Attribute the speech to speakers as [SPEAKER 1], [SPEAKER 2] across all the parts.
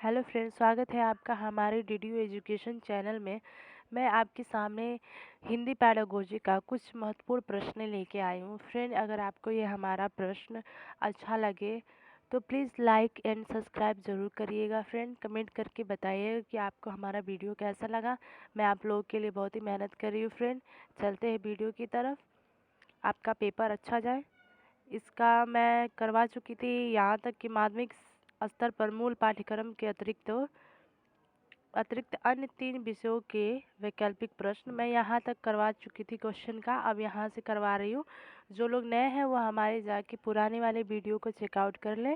[SPEAKER 1] Hello friends, स्वागत है आपका हमारे डीडीयू एजुकेशन चैनल में। मैं आपके सामने हिंदी पैडागोजी का कुछ महत्वपूर्ण प्रश्न लेके आई हूँ। फ्रेंड, अगर आपको ये हमारा प्रश्न अच्छा लगे तो प्लीज़ लाइक एंड सब्सक्राइब ज़रूर करिएगा। फ्रेंड, कमेंट करके बताइएगा कि आपको हमारा वीडियो कैसा लगा। मैं आप लोगों के लिए बहुत ही मेहनत कर रही हूँ। फ्रेंड, चलते हैं वीडियो की तरफ। आपका पेपर अच्छा जाए, इसका मैं करवा चुकी थी यहाँ तक कि माध्यमिक स्तर पर मूल पाठ्यक्रम के अतिरिक्त अन्य 3 विषयों के वैकल्पिक प्रश्न मैं यहाँ तक करवा चुकी थी क्वेश्चन का। अब यहाँ से करवा रही हूँ। जो लोग नए हैं वो हमारे जाके पुराने वाले वीडियो को चेकआउट कर लें।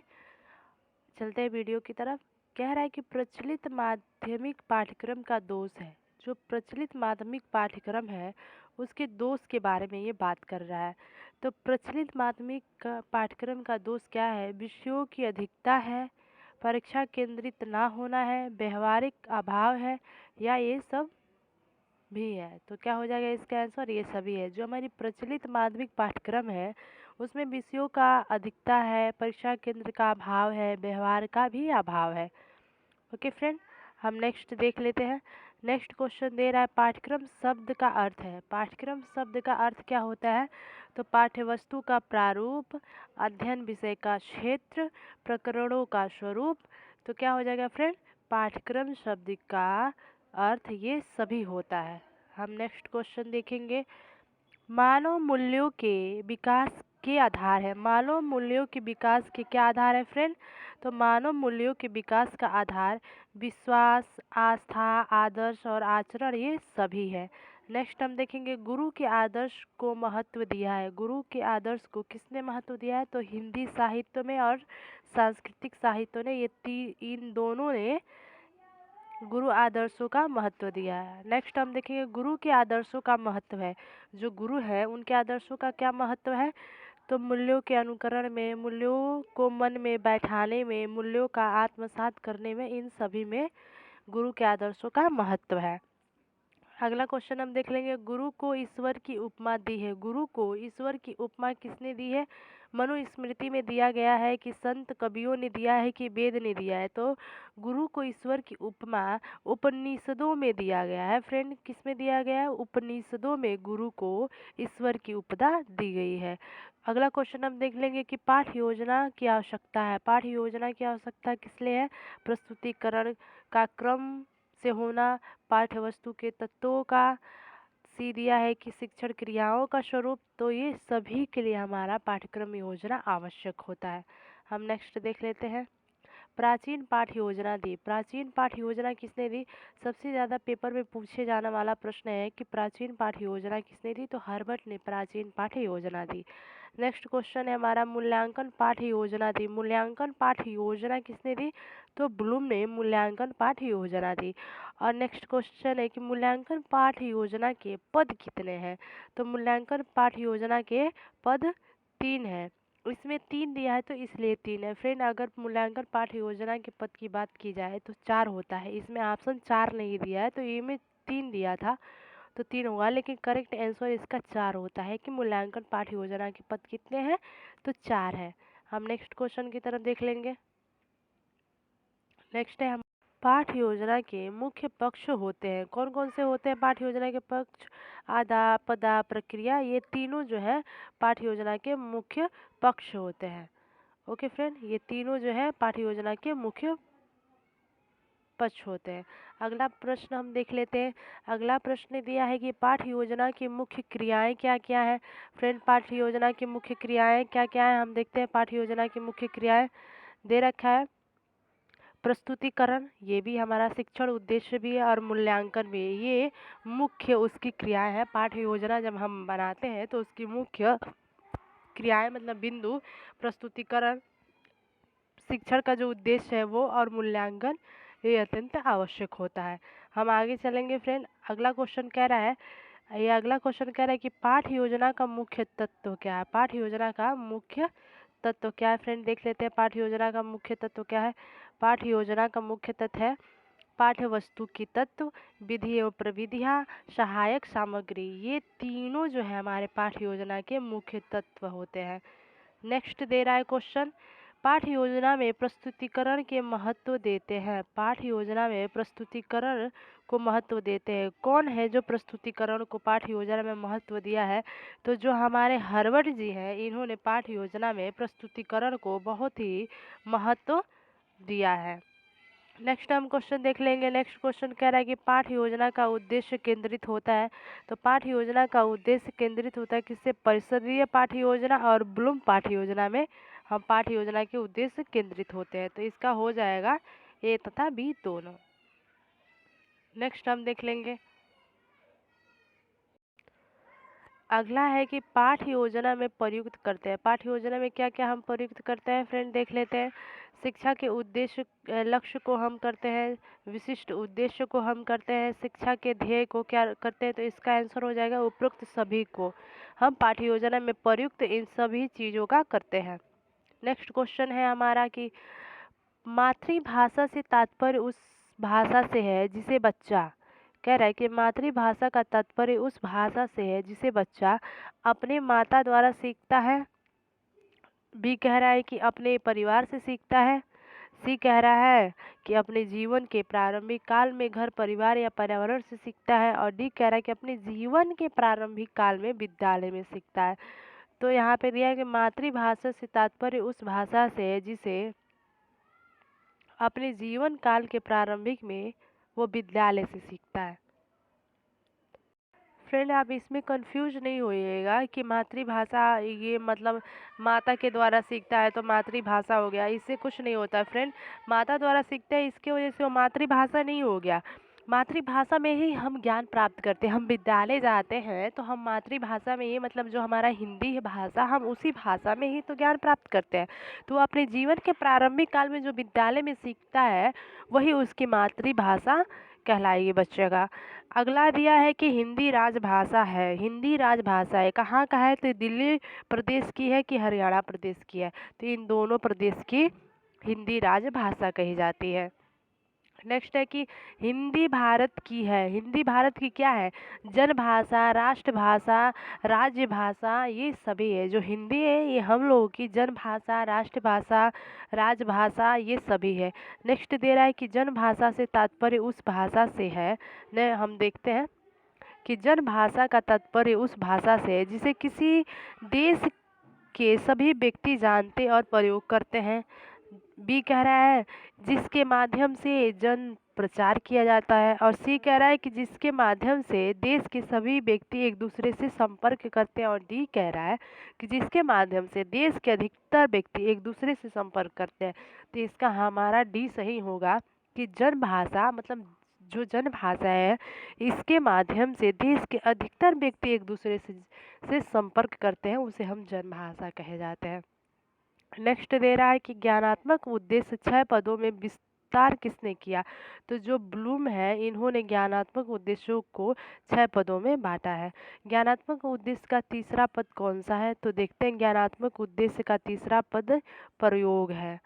[SPEAKER 1] चलते हैं वीडियो की तरफ। कह रहा है कि प्रचलित माध्यमिक पाठ्यक्रम का दोष है। जो प्रचलित माध्यमिक पाठ्यक्रम है उसके दोष के बारे में ये बात कर रहा है। तो प्रचलित माध्यमिक का पाठ्यक्रम का दोष क्या है? विषयों की अधिकता है, परीक्षा केंद्रित ना होना है, व्यवहारिक अभाव है, या ये सब भी है। तो क्या हो जाएगा इसका आंसर? ये सभी है। जो हमारी प्रचलित माध्यमिक पाठ्यक्रम है उसमें विषयों का अधिकता है, परीक्षा केंद्र का अभाव है, व्यवहार का भी अभाव है। ओके फ्रेंड, हम नेक्स्ट देख लेते हैं। नेक्स्ट क्वेश्चन दे रहा है पाठ्यक्रम शब्द का अर्थ है। पाठ्यक्रम शब्द का अर्थ क्या होता है? तो पाठ्य वस्तु का प्रारूप, अध्ययन विषय का क्षेत्र, प्रकरणों का स्वरूप। तो क्या हो जाएगा फ्रेंड? पाठ्यक्रम शब्द का अर्थ ये सभी होता है। हम नेक्स्ट क्वेश्चन देखेंगे। मानव मूल्यों के विकास के आधार है। मानव मूल्यों के विकास के क्या आधार है फ्रेंड? तो मानव मूल्यों के विकास का आधार विश्वास, आस्था, आदर्श और आचरण, ये सभी है। नेक्स्ट हम देखेंगे गुरु के आदर्श को महत्व दिया है। गुरु के आदर्श को किसने महत्व दिया है? तो हिंदी साहित्य में और सांस्कृतिक साहित्य ने, इन दोनों ने गुरु आदर्शों का महत्व दिया है। नेक्स्ट हम देखेंगे गुरु के आदर्शों का महत्व है। जो गुरु है उनके आदर्शों का क्या महत्व है? तो मूल्यों के अनुकरण में, मूल्यों को मन में बैठाने में, मूल्यों का आत्मसात करने में, इन सभी में गुरु के आदर्शों का महत्व है। अगला क्वेश्चन हम देख लेंगे। गुरु को ईश्वर की उपमा दी है। गुरु को ईश्वर की उपमा किसने दी है? मनुस्मृति में दिया गया है कि संत कवियों ने दिया है कि वेद ने दिया है? तो गुरु को ईश्वर की उपमा उपनिषदों में दिया गया है। फ्रेंड, किस में दिया गया है? उपनिषदों में गुरु को ईश्वर की उपमा दी गई है। अगला क्वेश्चन हम देख लेंगे कि पाठ्य योजना की आवश्यकता है। पाठ्य योजना की आवश्यकता किस लिए है? प्रस्तुतिकरण का क्रम से होना, पाठ्य वस्तु के तत्वों का, सी दिया है कि शिक्षण क्रियाओं का स्वरूप। तो ये सभी के लिए हमारा पाठ्यक्रम योजना आवश्यक होता है। हम नेक्स्ट देख लेते हैं। प्राचीन पाठ्य योजना दी। प्राचीन पाठ्य योजना किसने दी? सबसे ज़्यादा पेपर में पूछे जाने वाला प्रश्न है कि प्राचीन पाठ्य योजना किसने दी? तो हर्बट ने प्राचीन पाठ्य योजना दी। नेक्स्ट क्वेश्चन है हमारा मूल्यांकन पाठ्य योजना दी। मूल्यांकन पाठ्य योजना किसने दी? तो ब्लूम ने मूल्यांकन पाठ्य योजना दी। और नेक्स्ट क्वेश्चन है कि मूल्यांकन पाठ्य योजना के पद कितने हैं? तो मूल्यांकन पाठ्य योजना के पद 3 हैं। इसमें 3 दिया है तो इसलिए 3 है। फ्रेंड, अगर मूल्यांकन पाठ्य योजना के पद की बात की जाए तो 4 होता है। इसमें ऑप्शन 4 नहीं दिया है, तो ये में 3 दिया था तो 3 होगा, लेकिन करेक्ट आंसर इसका 4 होता है कि मूल्यांकन पाठ्य योजना के पद कितने हैं? तो 4 है। हम नेक्स्ट क्वेश्चन की तरफ देख लेंगे। नेक्स्ट है हम पाठ्य योजना के मुख्य पक्ष होते हैं। कौन कौन से होते हैं पाठ्य योजना के पक्ष? आदा, पदा, प्रक्रिया, ये तीनों जो है पाठ्य योजना के मुख्य पक्ष होते हैं। ओके फ्रेंड, ये तीनों जो है पाठ्य योजना के मुख्य पक्ष होते हैं। अगला प्रश्न हम देख लेते हैं। अगला प्रश्न दिया है कि पाठ्य योजना की मुख्य क्रियाएं क्या क्या है। फ्रेंड, पाठ्य योजना की मुख्य क्रियाएं क्या क्या है? हम देखते हैं। पाठ्य योजना की मुख्य क्रियाएं दे रखा है प्रस्तुतिकरण, ये भी हमारा शिक्षण उद्देश्य भी है, और मूल्यांकन भी है। ये मुख्य उसकी क्रियाएं हैं। पाठ्य योजना जब हम बनाते हैं तो उसकी मुख्य क्रियाएं मतलब बिंदु प्रस्तुतिकरण, शिक्षण का जो उद्देश्य है वो, और मूल्यांकन, ये अत्यंत आवश्यक होता है। हम आगे चलेंगे फ्रेंड। अगला क्वेश्चन कह रहा है, ये अगला क्वेश्चन कह रहा है कि पाठ्य योजना का मुख्य तत्व क्या है? पाठ्य योजना का मुख्य तत्व क्या है? फ्रेंड, देख लेते हैं पाठ्य योजना का मुख्य तत्व क्या है। पाठ्य योजना का मुख्य तत्व है पाठ्य वस्तु की तत्व, विधि एवं प्रविधियाँ, सहायक सामग्री। ये तीनों जो है हमारे पाठ्य योजना के मुख्य तत्व होते हैं। नेक्स्ट दे रहा है क्वेश्चन, पाठ्य योजना में प्रस्तुतिकरण के महत्व देते हैं। पाठ्य योजना में प्रस्तुतिकरण को महत्व देते हैं। कौन है जो प्रस्तुतिकरण को पाठ्य योजना में महत्व दिया है? तो जो हमारे हर्बट जी हैं, इन्होंने पाठ्य योजना में प्रस्तुतिकरण को बहुत ही महत्व दिया है। नेक्स्ट हम क्वेश्चन देख लेंगे। नेक्स्ट क्वेश्चन कह रहा है कि पाठ्य योजना का उद्देश्य केंद्रित होता है। तो पाठ्य योजना का उद्देश्य केंद्रित होता है किससे? परिषदीय पाठ्य योजना और ब्लूम पाठ्य योजना में हम पाठ्य योजना के उद्देश्य केंद्रित होते हैं। तो इसका हो जाएगा ए तथा बी दोनों। नेक्स्ट हम देख लेंगे। अगला है कि पाठ्य योजना में प्रयुक्त करते हैं। पाठ्य योजना में क्या क्या हम प्रयुक्त करते हैं फ्रेंड, देख लेते हैं। शिक्षा के उद्देश्य लक्ष्य को हम करते हैं, विशिष्ट उद्देश्य को हम करते हैं, शिक्षा के ध्येय को क्या करते हैं? तो इसका आंसर हो जाएगा उपरोक्त सभी को हम पाठ्य योजना में प्रयुक्त इन सभी चीज़ों का करते हैं। नेक्स्ट क्वेश्चन है हमारा कि मातृभाषा से तात्पर्य उस भाषा से है जिसे बच्चा, कह रहा है कि मातृभाषा का तात्पर्य उस भाषा से है जिसे बच्चा अपने माता द्वारा सीखता है। बी कह रहा है कि अपने परिवार से सीखता है। सी कह रहा है कि अपने जीवन के प्रारंभिक काल में घर परिवार या पर्यावरण से सीखता है। और डी कह रहा है कि अपने जीवन के प्रारंभिक काल में विद्यालय में सीखता है। तो यहाँ पे दिया है कि मातृभाषा से तात्पर्य उस भाषा से है जिसे अपने जीवन काल के प्रारंभिक में वो विद्यालय से सीखता है। फ्रेंड आप इसमें कंफ्यूज नहीं होइएगा कि मातृभाषा ये मतलब माता के द्वारा सीखता है तो मातृभाषा हो गया, इससे कुछ नहीं होता फ्रेंड। माता द्वारा सीखता है इसके वजह से वो मातृभाषा नहीं हो गया। मातृभाषा में ही हम ज्ञान प्राप्त करते हैं। हम विद्यालय जाते हैं तो हम मातृभाषा में ही मतलब जो हमारा हिंदी है भाषा, हम उसी भाषा में ही तो ज्ञान प्राप्त करते हैं। तो अपने जीवन के प्रारंभिक काल में जो विद्यालय में सीखता है वही उसकी मातृभाषा कहलाएगी बच्चे का। अगला दिया है कि हिंदी राजभाषा है। हिंदी राजभाषा है, कहाँ का है? तो दिल्ली प्रदेश की है कि हरियाणा प्रदेश की है? तो इन दोनों प्रदेश की हिंदी राजभाषा कही जाती है। नेक्स्ट है कि हिंदी भारत की है। हिंदी भारत की क्या है? जनभाषा, राष्ट्रभाषा, राज्य भाषा, ये सभी है। जो हिंदी है ये हम लोगों की जनभाषा, राष्ट्रभाषा, राजभाषा ये सभी है। नेक्स्ट दे रहा है कि जनभाषा से तात्पर्य उस भाषा से है। ने हम देखते हैं कि जनभाषा का तात्पर्य उस भाषा से है जिसे किसी देश के सभी व्यक्ति जानते और प्रयोग करते हैं। बी कह रहा है जिसके माध्यम से जन प्रचार किया जाता है। और सी कह रहा है कि जिसके माध्यम से देश के सभी व्यक्ति एक दूसरे से संपर्क करते हैं। और डी कह रहा है कि जिसके माध्यम से देश के अधिकतर व्यक्ति एक दूसरे से संपर्क करते हैं। तो इसका हमारा डी सही होगा कि जनभाषा मतलब जो जनभाषा है इसके माध्यम से देश के अधिकतर व्यक्ति एक दूसरे से संपर्क करते हैं, उसे हम जनभाषा कहे जाते हैं। नेक्स्ट दे रहा है कि ज्ञानात्मक उद्देश्य 6 पदों में विस्तार किसने किया? तो जो ब्लूम है इन्होंने ज्ञानात्मक उद्देश्यों को 6 पदों में बांटा है। ज्ञानात्मक उद्देश्य का तीसरा पद कौन सा है? तो देखते हैं ज्ञानात्मक उद्देश्य का तीसरा पद प्रयोग है।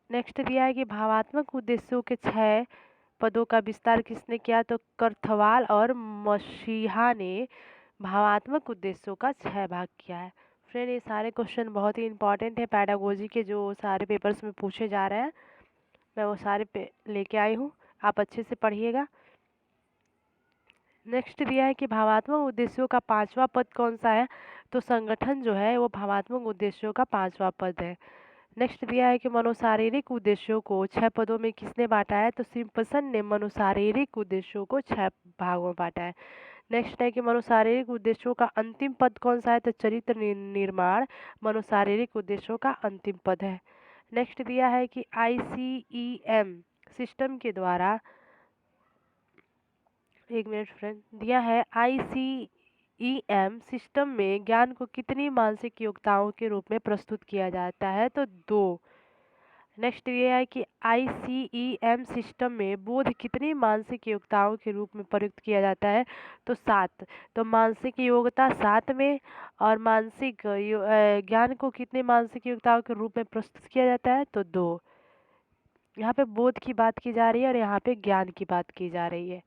[SPEAKER 1] नेक्स्ट दिया है कि भावात्मक उद्देश्यों के 6 पदों का विस्तार किसने किया? तो कर्थवाल और मसीहा ने भावात्मक उद्देश्यों का 6 भाग किया है। फ्रेंड ये सारे क्वेश्चन बहुत ही इंपॉर्टेंट है। पैडागोजी के जो सारे पेपर्स में पूछे जा रहे हैं मैं वो सारे लेके आई हूँ, आप अच्छे से पढ़िएगा। नेक्स्ट दिया है कि भावात्मक उद्देश्यों का 5वां पद कौन सा है? तो संगठन जो है वो भावात्मक उद्देश्यों का 5वां पद है। नेक्स्ट दिया है कि मनोशारीरिक उद्देश्यों को 6 पदों में किसने बांटा है? तो सिम्पसन ने मनोशारीरिक उद्देश्यों को 6 भागों में बांटा है। नेक्स्ट है कि मनोशारीरिक उद्देश्यों का अंतिम पद कौन सा है? तो चरित्र निर्माण मनोशारीरिक उद्देश्यों का अंतिम पद है। नेक्स्ट दिया है कि ICEM सिस्टम के द्वारा, एक मिनट फ्रेंड, दिया है ICEM सिस्टम में ज्ञान को कितनी मानसिक योग्यताओं के रूप में प्रस्तुत किया जाता है? तो 2। नेक्स्ट ये है कि ICEM सिस्टम में बोध कितनी मानसिक योग्यताओं के रूप में प्रयुक्त किया जाता है? तो 7। तो मानसिक योग्यता 7 में और मानसिक ज्ञान को कितनी मानसिक योग्यताओं के रूप में प्रस्तुत किया जाता है? तो 2। यहाँ पे बोध की बात की जा रही है और यहाँ पे ज्ञान की बात की जा रही है।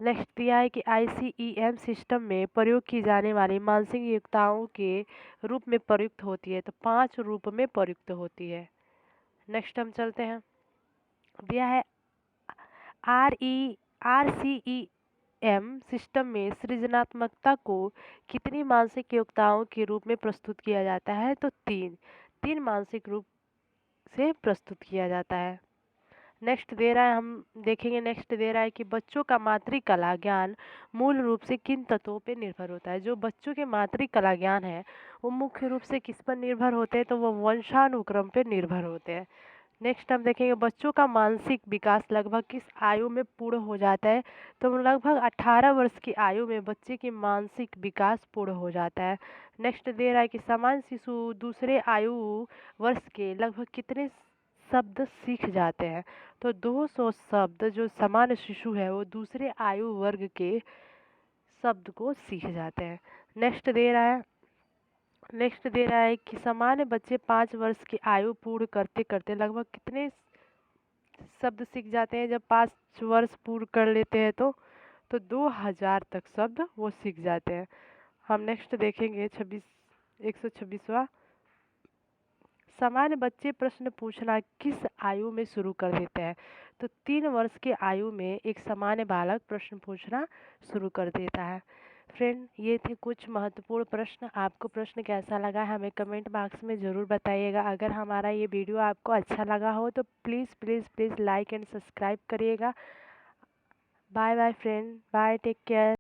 [SPEAKER 1] नेक्स्ट दिया है कि ICEM सिस्टम में प्रयोग की जाने वाली मानसिक योग्यताओं के रूप में प्रयुक्त होती है। तो 5 रूप में प्रयुक्त होती है। नेक्स्ट हम चलते हैं, दिया है RCEM सिस्टम में सृजनात्मकता को कितनी मानसिक योग्यताओं के रूप में प्रस्तुत किया जाता है? तो तीन मानसिक रूप से प्रस्तुत किया जाता है। नेक्स्ट दे रहा है, हम देखेंगे, नेक्स्ट दे रहा है कि बच्चों का मातृकला ज्ञान मूल रूप से किन तत्वों पर निर्भर होता है? जो बच्चों के मातृकला ज्ञान है वो मुख्य रूप से किस पर निर्भर होते हैं? तो वो वंशानुक्रम पर निर्भर होते हैं। नेक्स्ट हम देखेंगे, बच्चों का मानसिक विकास लगभग किस आयु में पूर्ण हो जाता है? तो लगभग 18 वर्ष की आयु में बच्चे की मानसिक विकास पूर्ण हो जाता है। नेक्स्ट दे रहा है कि सामान्य शिशु दूसरे आयु वर्ष के लगभग कितने शब्द सीख जाते हैं? तो 200 शब्द जो सामान्य शिशु है वो दूसरे आयु वर्ग के शब्द को सीख जाते हैं। नेक्स्ट दे रहा है कि सामान्य बच्चे 5 वर्ष की आयु पूर्ण करते करते लगभग कितने शब्द सीख जाते हैं? जब 5 वर्ष पूर्ण कर लेते हैं तो 2000 तक शब्द वो सीख जाते हैं। हम नेक्स्ट देखेंगे 126वां, सामान्य बच्चे प्रश्न पूछना किस आयु में शुरू कर देते हैं? तो 3 वर्ष की आयु में एक सामान्य बालक प्रश्न पूछना शुरू कर देता है। फ्रेंड, ये थे कुछ महत्वपूर्ण प्रश्न। आपको प्रश्न कैसा लगा हमें कमेंट बॉक्स में ज़रूर बताइएगा। अगर हमारा ये वीडियो आपको अच्छा लगा हो तो please please please like and subscribe करिएगा। Bye bye friend, bye, take care.